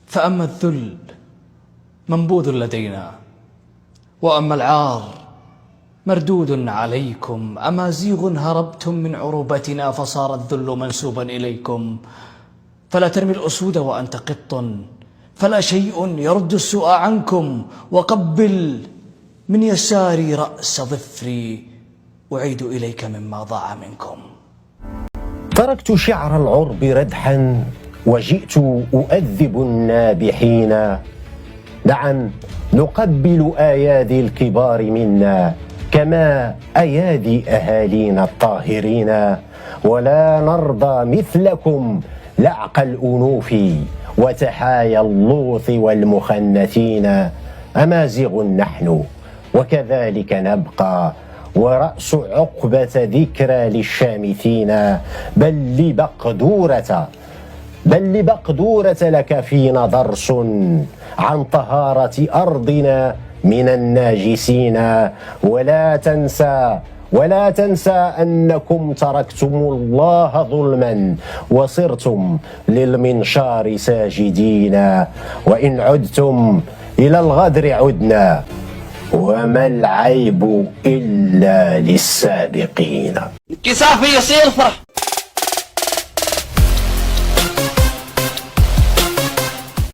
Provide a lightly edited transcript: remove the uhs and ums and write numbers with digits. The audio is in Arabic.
فأما الذل منبوذ لدينا، وأما العار مردود عليكم. أمازيغ هربتم من عروبتنا فصار الذل منسوبا إليكم. فلا ترمي الأسود وأنت قط، فلا شيء يرد السوء عنكم. وقبل من يساري رأس ظفري أعيد إليك مما ضاع منكم. تركت شعر العرب ردحا وجئت أؤذب النابحين. دعا نقبل أيادي الكبار منا كما أيادي أهالينا الطاهرين، ولا نرضى مثلكم لعق الأنوف وتحايا اللوث والمخنثين. أمازيغ نحن وكذلك نبقى، ورأس عقبة ذكرى للشامثين. بل لبقدورة لك فينا درس عن طهارة أرضنا من الناجسين. ولا تنسى أنكم تركتم الله ظلما وصرتم للمنشار ساجدين. وإن عدتم إلى الغدر عدنا، وما العيب إلا للسابقين. كسافي يصير فرح